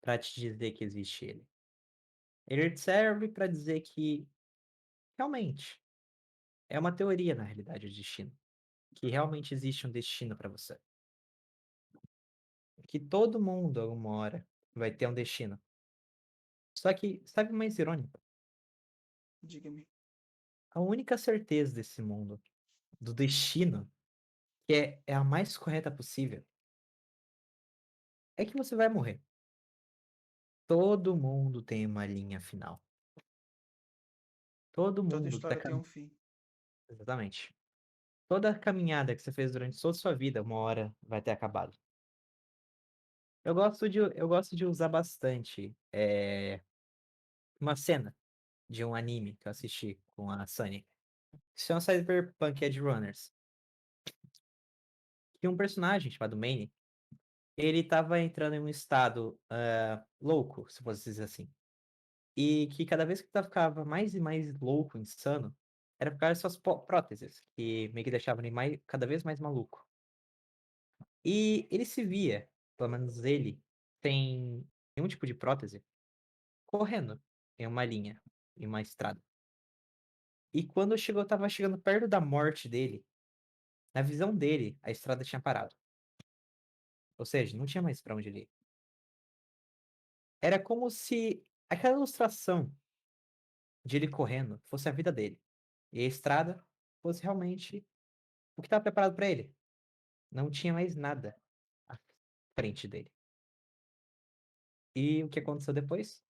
para te dizer que existe ele. Ele serve para dizer que realmente é uma teoria, na realidade, o destino, que realmente existe um destino para você, que todo mundo, alguma hora, vai ter um destino. Só que, sabe o mais irônico? Diga-me. A única certeza desse mundo, do destino, que é a mais correta possível, é que você vai morrer. Todo mundo tem uma linha final. Todo Toda mundo que tá história tem um fim. Exatamente. Toda a caminhada que você fez durante toda a sua vida, uma hora vai ter acabado. Eu gosto de usar bastante uma cena de um anime que eu assisti com a Sunny. Que se chama Cyberpunk Edgerunners. Que um personagem chamado Manny, ele tava entrando em um estado louco, se fosse dizer assim. E que cada vez que ele ficava mais e mais louco, insano, era por causa das suas próteses, que meio que deixavam ele cada vez mais maluco. E ele se via, pelo menos ele, sem nenhum tipo de prótese, correndo em uma linha, em uma estrada. E quando tava chegando perto da morte dele, na visão dele, a estrada tinha parado. Ou seja, não tinha mais pra onde ele ir. Era como se aquela ilustração de ele correndo fosse a vida dele. E a estrada fosse realmente o que estava preparado para ele. Não tinha mais nada à frente dele. E o que aconteceu depois?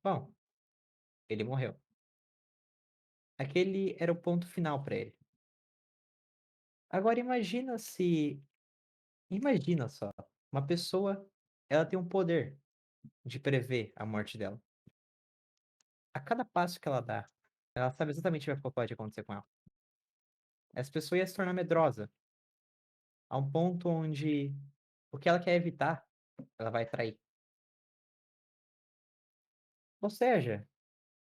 Bom, ele morreu. Aquele era o ponto final para ele. Agora imagina só, uma pessoa, ela tem um poder de prever a morte dela. A cada passo que ela dá, ela sabe exatamente o que pode acontecer com ela. Essa pessoa ia se tornar medrosa, a um ponto onde o que ela quer evitar, ela vai trair. Ou seja,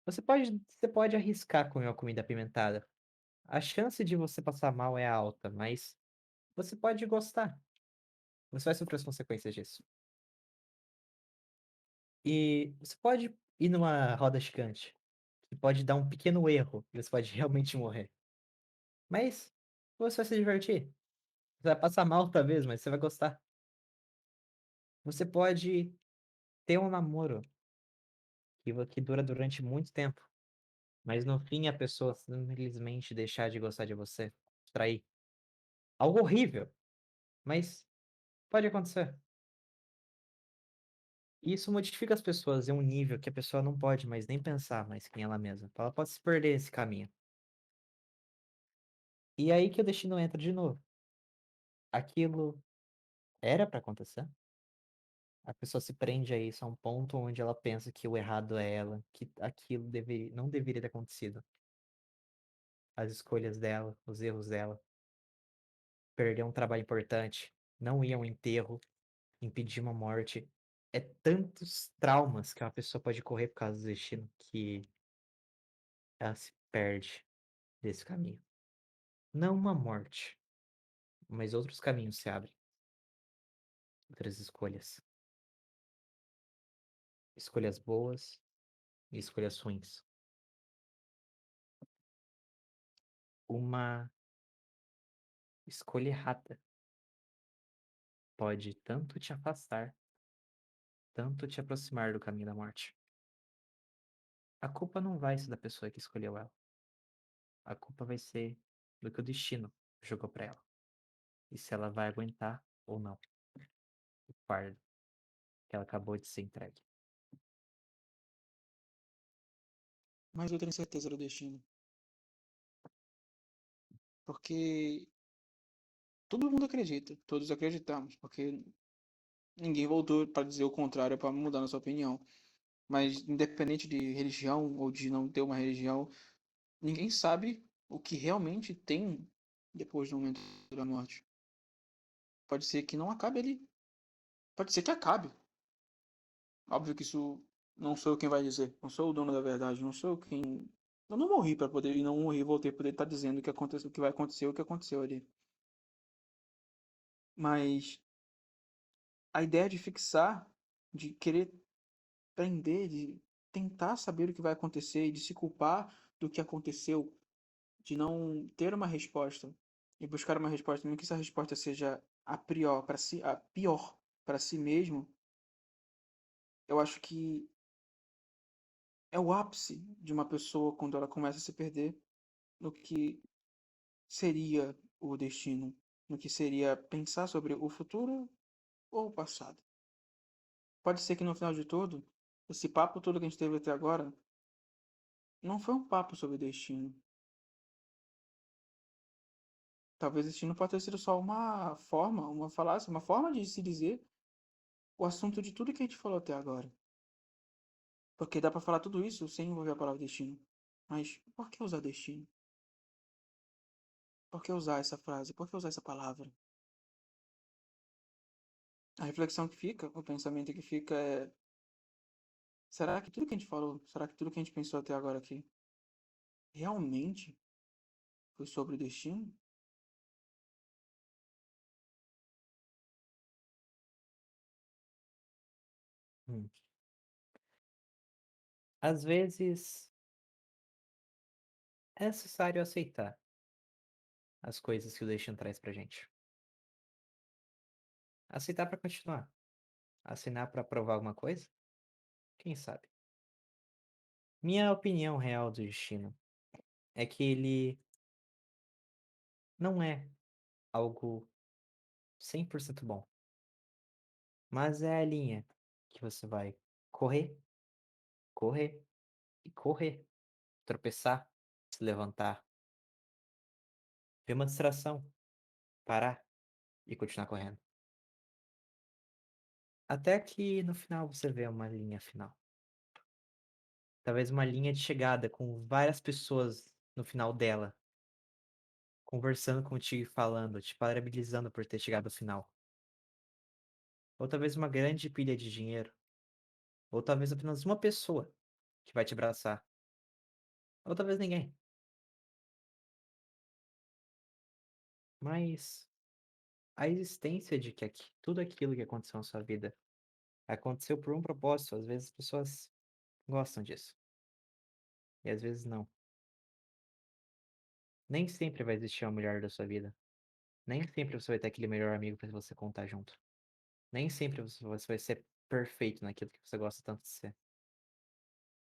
você pode arriscar comer uma comida apimentada. A chance de você passar mal é alta, mas você pode gostar. Você vai sofrer as consequências disso. E você pode ir numa roda gigante, que pode dar um pequeno erro e você pode realmente morrer. Mas você vai se divertir. Você vai passar mal talvez, mas você vai gostar. Você pode ter um namoro que dura durante muito tempo, mas no fim a pessoa simplesmente deixar de gostar de você, trair. Algo horrível, mas pode acontecer. E isso modifica as pessoas em um nível que a pessoa não pode mais nem pensar mais que em ela mesma. Ela pode se perder nesse caminho. E é aí que o destino entra de novo. Aquilo era pra acontecer? A pessoa se prende a isso, a um ponto onde ela pensa que o errado é ela, que aquilo não deveria ter acontecido. As escolhas dela, os erros dela, perder um trabalho importante, não ir a um enterro, impedir uma morte. É tantos traumas que uma pessoa pode correr por causa do destino que ela se perde desse caminho. Não uma morte, mas outros caminhos se abrem, outras escolhas. Escolhas boas e escolhas ruins. Uma escolha errada pode tanto te afastar, tanto te aproximar do caminho da morte. A culpa não vai ser da pessoa que escolheu ela. A culpa vai ser do que o destino jogou pra ela. E se ela vai aguentar ou não o fardo que ela acabou de ser entregue. Mas eu tenho certeza do destino. Porque todo mundo acredita, todos acreditamos, porque ninguém voltou para dizer o contrário, para mudar nossa opinião. Mas independente de religião ou de não ter uma religião, ninguém sabe o que realmente tem depois do momento da morte. Pode ser que não acabe ali. Pode ser que acabe. Óbvio que isso não sou eu quem vai dizer. Não sou o dono da verdade. Não sou eu quem. Eu não morri para poder. E não morri, voltei para poder estar dizendo o que aconteceu, o que vai acontecer, o que aconteceu ali. Mas a ideia de fixar, de querer prender, de tentar saber o que vai acontecer e de se culpar do que aconteceu, de não ter uma resposta e buscar uma resposta, mesmo que essa resposta seja a pior para si, a pior para si mesmo, eu acho que é o ápice de uma pessoa quando ela começa a se perder no que seria o destino, no que seria pensar sobre o futuro ou o passado. Pode ser que no final de tudo, esse papo todo que a gente teve até agora não foi um papo sobre destino. Talvez destino pode ter sido só uma forma, uma falácia, uma forma de se dizer o assunto de tudo que a gente falou até agora. Porque dá pra falar tudo isso sem envolver a palavra destino. Mas por que usar destino? Por que usar essa frase? Por que usar essa palavra? A reflexão que fica, o pensamento que fica é: será que tudo que a gente falou, será que tudo que a gente pensou até agora aqui realmente foi sobre destino? Hum. Às vezes é necessário aceitar as coisas que o destino traz pra gente. Aceitar pra continuar. Assinar pra provar alguma coisa? Quem sabe? Minha opinião real do destino é que ele não é algo 100% bom, mas é a linha que você vai correr, correr e correr, tropeçar, se levantar, ver uma distração, parar e continuar correndo. Até que no final você vê uma linha final. Talvez uma linha de chegada com várias pessoas no final dela, conversando contigo e falando, te parabenizando por ter chegado ao final. Ou talvez uma grande pilha de dinheiro. Ou talvez apenas uma pessoa que vai te abraçar. Ou talvez ninguém. Mas a existência de que tudo aquilo que aconteceu na sua vida aconteceu por um propósito. Às vezes as pessoas gostam disso. E às vezes não. Nem sempre vai existir a mulher da sua vida. Nem sempre você vai ter aquele melhor amigo para você contar junto. Nem sempre você vai ser perfeito naquilo que você gosta tanto de ser.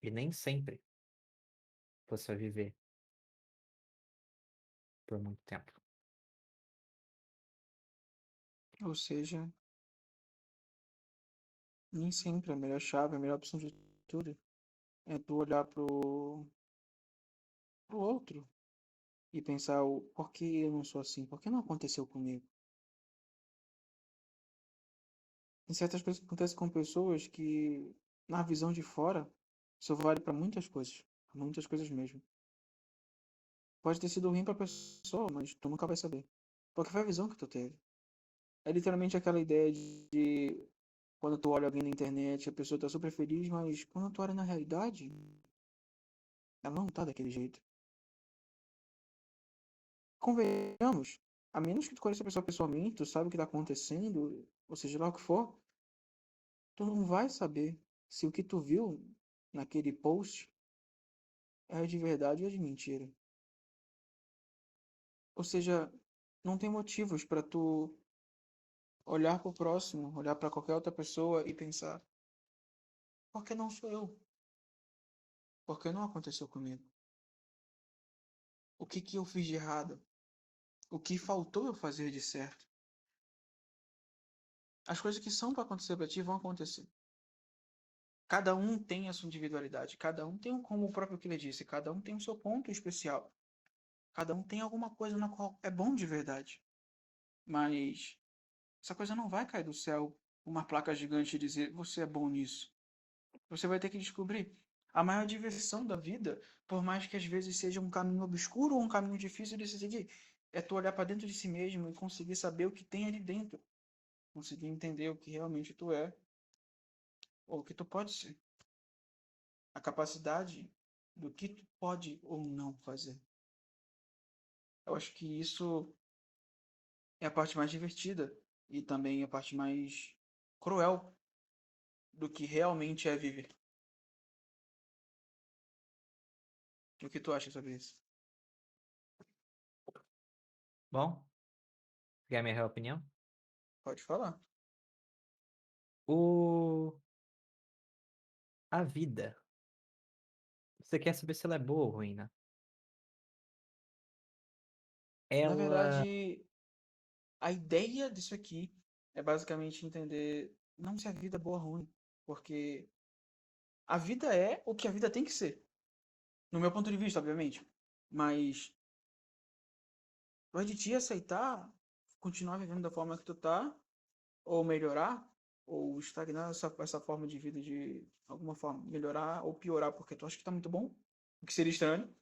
E nem sempre você vai viver por muito tempo. Ou seja, nem sempre a melhor chave, a melhor opção de tudo é tu olhar pro outro e pensar o por que eu não sou assim, por que não aconteceu comigo? Tem certas coisas que acontecem com pessoas que, na visão de fora, isso vale para muitas coisas mesmo. Pode ter sido ruim pra pessoa, mas tu nunca vai saber. Porque foi a visão que tu teve. É literalmente aquela ideia de quando tu olha alguém na internet, a pessoa tá super feliz, mas quando tu olha na realidade, ela não tá daquele jeito. Convenhamos, a menos que tu conheça a pessoa pessoalmente, tu sabe o que tá acontecendo, ou seja lá o que for, tu não vai saber se o que tu viu naquele post é de verdade ou de mentira. Ou seja, não tem motivos para tu olhar pro próximo, olhar para qualquer outra pessoa e pensar: por que não sou eu? Por que não aconteceu comigo? O que que eu fiz de errado? O que faltou eu fazer de certo? As coisas que são para acontecer para ti vão acontecer. Cada um tem a sua individualidade, cada um tem um, como o próprio que ele disse, cada um tem o seu ponto especial. Cada um tem alguma coisa na qual é bom de verdade. Mas essa coisa não vai cair do céu uma placa gigante e dizer você é bom nisso. Você vai ter que descobrir. A maior diversão da vida, por mais que às vezes seja um caminho obscuro ou um caminho difícil de se seguir, é tu olhar para dentro de si mesmo e conseguir saber o que tem ali dentro. Conseguir entender o que realmente tu é ou o que tu pode ser. A capacidade do que tu pode ou não fazer. Eu acho que isso é a parte mais divertida e também a parte mais cruel do que realmente é viver. O que tu acha sobre isso? Bom, quer a minha real opinião? Pode falar. O... A vida. Você quer saber se ela é boa ou ruim, né? Na Ela. verdade, a ideia disso aqui É basicamente entender não se a vida é boa ou ruim, porque a vida é o que a vida tem que ser. No meu ponto de vista, obviamente. Mas vai de ti aceitar, continuar vivendo da forma que tu tá, ou melhorar, ou estagnar essa forma de vida de alguma forma. Melhorar ou piorar porque tu acha que tá muito bom, o que seria estranho,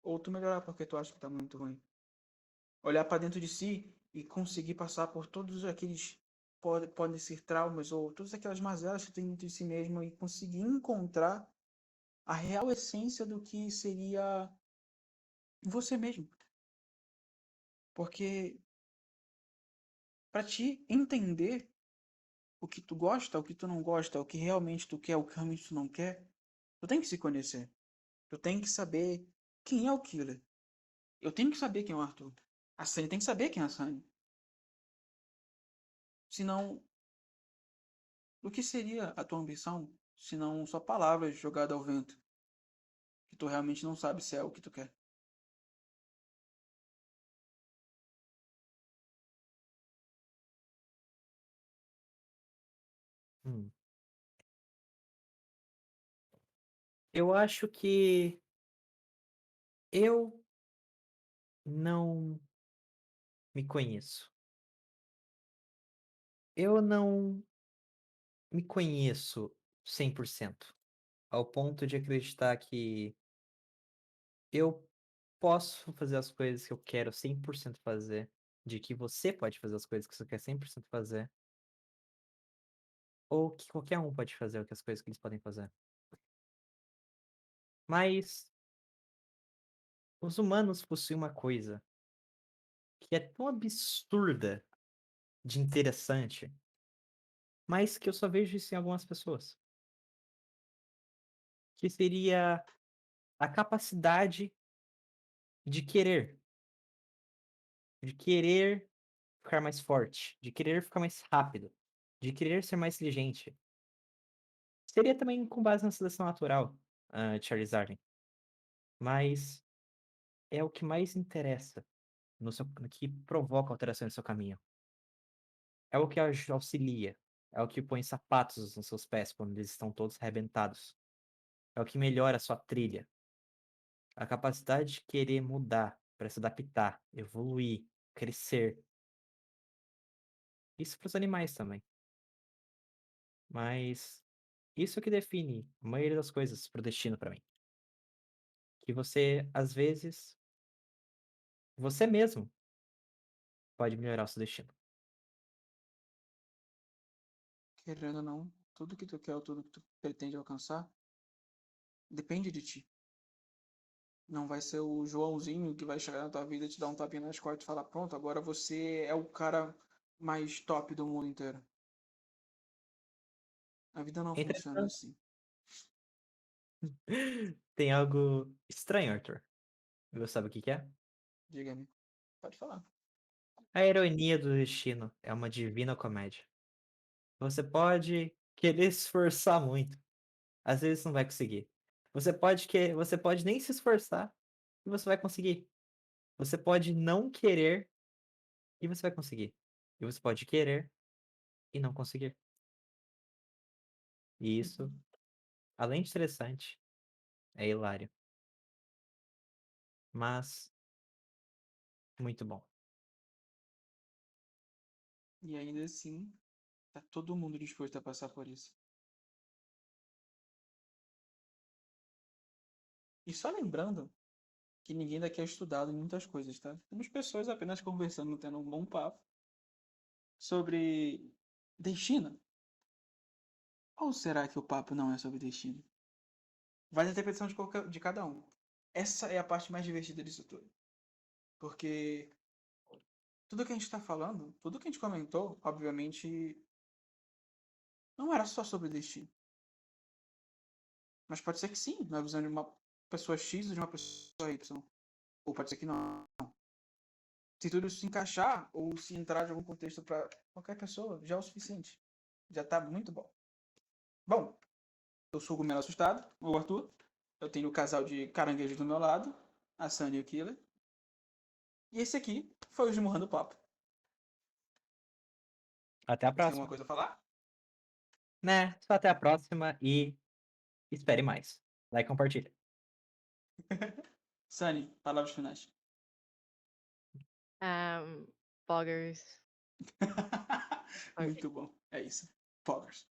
ou tu melhorar porque tu acha que tá muito ruim. Olhar para dentro de si e conseguir passar por todos aqueles podem ser traumas ou todas aquelas mazelas que tem dentro de si mesmo e conseguir encontrar a real essência do que seria você mesmo. Porque para te entender o que tu gosta, o que tu não gosta, o que realmente tu quer, o que realmente tu não quer, tu tem que se conhecer. Tu tem que saber quem é o Killer. Eu tenho que saber quem é o Arthur. A Sunny tem que saber quem é a Sunny. Senão, o que seria a tua ambição se não só palavras jogadas ao vento, que tu realmente não sabe se é o que tu quer? Hum. Eu acho que eu não me conheço. Eu não me conheço 100%, ao ponto de acreditar que eu posso fazer as coisas que eu quero 100% fazer, de que você pode fazer as coisas que você quer 100% fazer, ou que qualquer um pode fazer as coisas que eles podem fazer. Mas os humanos possuem uma coisa que é tão absurda de interessante, mas que eu só vejo isso em algumas pessoas, que seria a capacidade de querer ficar mais forte, de querer ficar mais rápido, de querer ser mais inteligente. Seria também com base na seleção natural, de Charles Darwin, mas é o que mais interessa no que provoca alteração no seu caminho. É o que auxilia, é o que põe sapatos nos seus pés quando eles estão todos arrebentados. É o que melhora a sua trilha. A capacidade de querer mudar, para se adaptar, evoluir, crescer. Isso para os animais também. Mas isso que define a maioria das coisas pro destino para mim. Que você, às vezes, você mesmo pode melhorar o seu destino. Querendo ou não, tudo que tu quer ou tudo que tu pretende alcançar depende de ti. Não vai ser o Joãozinho que vai chegar na tua vida, te dar um tapinha nas costas e falar: pronto, agora você é o cara mais top do mundo inteiro. A vida não funciona Entretanto, assim. tem algo estranho, Arthur. E você sabe o que que é? Diga-me. Pode falar. A ironia do destino é uma divina comédia. Você pode querer se esforçar muito, às vezes não vai conseguir. Você pode nem se esforçar e você vai conseguir. Você pode não querer e você vai conseguir. E você pode querer e não conseguir. E isso, Uhum. além de interessante, é hilário, mas muito bom. E ainda assim, tá todo mundo disposto a passar por isso. E só lembrando que ninguém daqui é estudado em muitas coisas, tá? Temos pessoas apenas conversando, tendo um bom papo sobre destino. Ou será que o papo não é sobre destino? Vai da interpretação de cada um. Essa é a parte mais divertida disso tudo. Porque tudo que a gente está falando, tudo que a gente comentou, obviamente, não era só sobre destino. Mas pode ser que sim, na visão de uma pessoa X ou de uma pessoa Y. Ou pode ser que não. Se tudo se encaixar ou se entrar de algum contexto para qualquer pessoa, já é o suficiente. Já tá muito bom. Bom, eu sou o Gumelo Assustado, o Arthur. Eu tenho o casal de caranguejos do meu lado, a Sunny e o Killer. E esse aqui foi o Esmurrando Papo. Até a Você tem alguma próxima. coisa a falar? Né? Só até a próxima e espere mais. Like e compartilha. Sunny, palavras finais. Um, Poggers. Ok. Muito bom. É isso. Poggers.